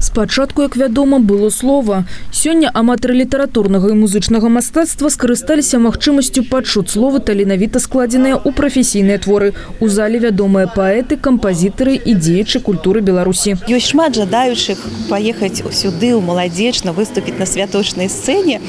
Спачатку, як вядома, было слова. Сёння аматары літаратурнага і музычнага мастацтва скарысталіся магчымасцю пачуць словы таленавіта складзеныя ў прафесійныя творы. У зале вядомыя паэты, кампазітары і дзеячы культуры Беларусі. Ёсць шмат жадаючых паехаць сюды ў Маладзечна, выступіць на святочнай сцэне.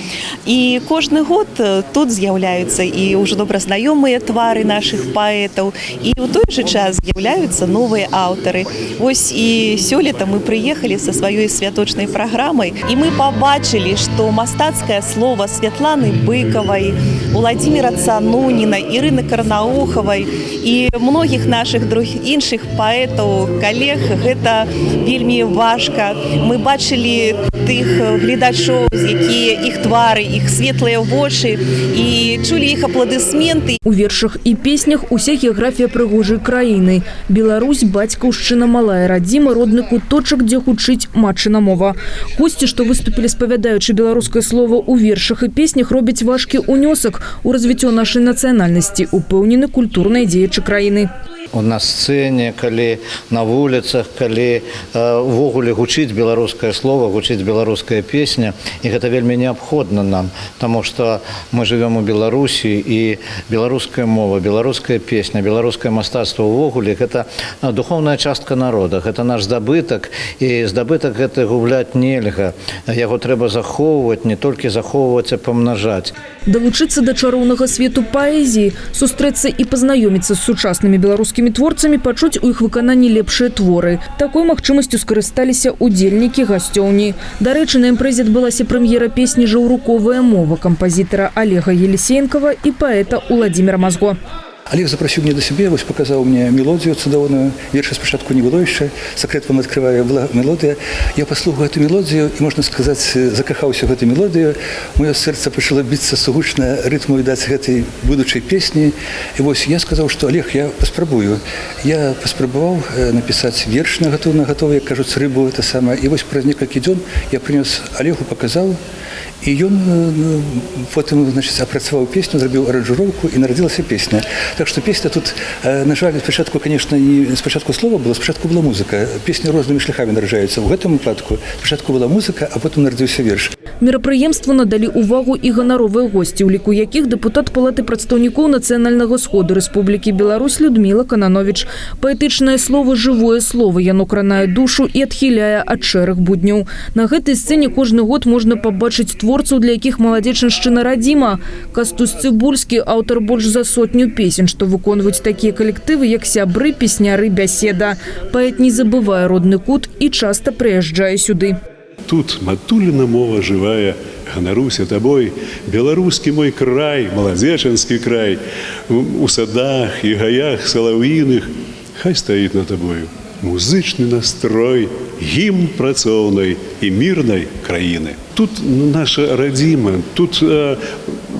І кожны год тут з'яўляюцца і ўжо добра знаёмыя твары нашых паэтаў. І ў той жа час з'яўляюцца новыя аўтары. Вось і сёлета мы прыехалі са сваёй святочнай праграмай, і мы пабачылі, што мастацкае слова Святланы Быкавай, Владзіміра Цануніна, Ірыны Карнаухавай і многіх нашых іншых паэтаў, калег, гэта вельмі важка. Мы бачылі тых гледачоў, якія іх твары, іх светлыя вочы, і чулі іх апладысменты. У вершах і песнях уся геаграфія прыгожай краіны. Беларусь, бацькаўшчына, малая радзіма, родны куточак, дзе гучыць матчына мова. Госці, што выступілі спавядаючы беларускае слова ў вершах і песнях, робяць важкі ўнёсак у развіццё нашай нацыянальнасці, упэўнены культурныя дзеячы краіны. На сцэне, калі на вуліцах, калі увогуле гучыць беларускае слова, гучыць беларуская песня, і гэта вельмі неабходна нам, таму што мы жывём у Беларусі, і беларуская мова, беларуская песня, беларускае мастацтва ўвогуле гэта духоўная частка народа, гэта наш здабытак, і здабытак гэты губляць нельга. Яго трэба захоўваць, не толькі захоўваць, а памнажаць. Далучыцца да чароўнага свету паэзіі, сустрэцца і пазнаёміцца з сучаснымі беларускімі творцамі, пачуць у іх выкананні лепшыя творы. Такой магчымасцю скарысталіся удзельнікі гасцёўні. Дарэчы, на імпрэзе адбылася прэм'ера песні «Жаўруковая мова» кампазітара Олега Елисеенкова і паэта Уладзіміра Мазго. Олег запросил меня до себя, вот показал мне мелодию цудовную. Верша спочатку не было еще. Секрет вам открываю, была мелодия. Я послухал эту мелодию, и, можно сказать, закахался в эту мелодию. Мое сердце начало биться сугучно ритму, видать, этой будущей песни. И вот я сказал, что Олег, я поспробую. Я поспробовал написать верш на готовый, как кажется, рыбу это самое. И вот через несколько дней я принес Олегу, показал. І ён потым, значит, апрацаваў песню, зрабіў аранжыроўку, і нарадзілася песня. Так што песня тут, на жаль, спачатку, конечно, не спачатку слова было, спачатку была музыка. Песня рознымі шляхамі нараджаецца. У гэтым выпадку спачатку была музыка, а потым нарадзіўся верш. Мерапрыемству надалі ўвагу і ганаровыя госці, у ліку якіх дэпутат Палаты прадстаўнікоў Нацыянальнага сходу Рэспублікі Беларусь Людміла Кананович. Паэтычнае слова, жывое слова, яно кранае душу і адхіляе ад шэрых будняў. На гэтай сцэне кожны год можна пабачыць творцаў, для якіх маладзечаншчына радзіма. Кастусь Цыбульскі, аўтар больш за 100 песен, што выконваюць такія калектывы, як сябры, песняры, бяседа. Паэт не забывае родны кут і часта прыязджае сюды. Тут матуліна мова жывая, ганаруся табой, беларускі мой край, маладзечанскі край, у садах і гаях салаўіных, хай стаіць над табою музычны настрой, гімн працоўнай і мірнай краіны. Тут наша радзіма, тут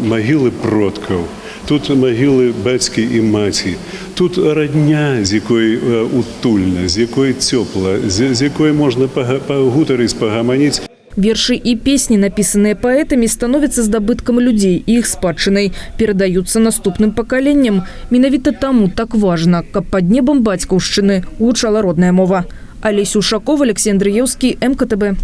магілы продкаў, тут магілы бацькі і маці, тут радня, з якой утульна, з якой цёпла, з якой можна пагутарыць, пагаманіць. Вершы і песні, напісаныя паэтамі, становяцца здабыткам людзей і іх спадчынай, перадаюцца наступным пакаленням. Менавіта таму так важна, каб пад небам бацькаўшчыны гучала родная мова. Алеся Ушакова, Алексей Андреевский, МКТБ.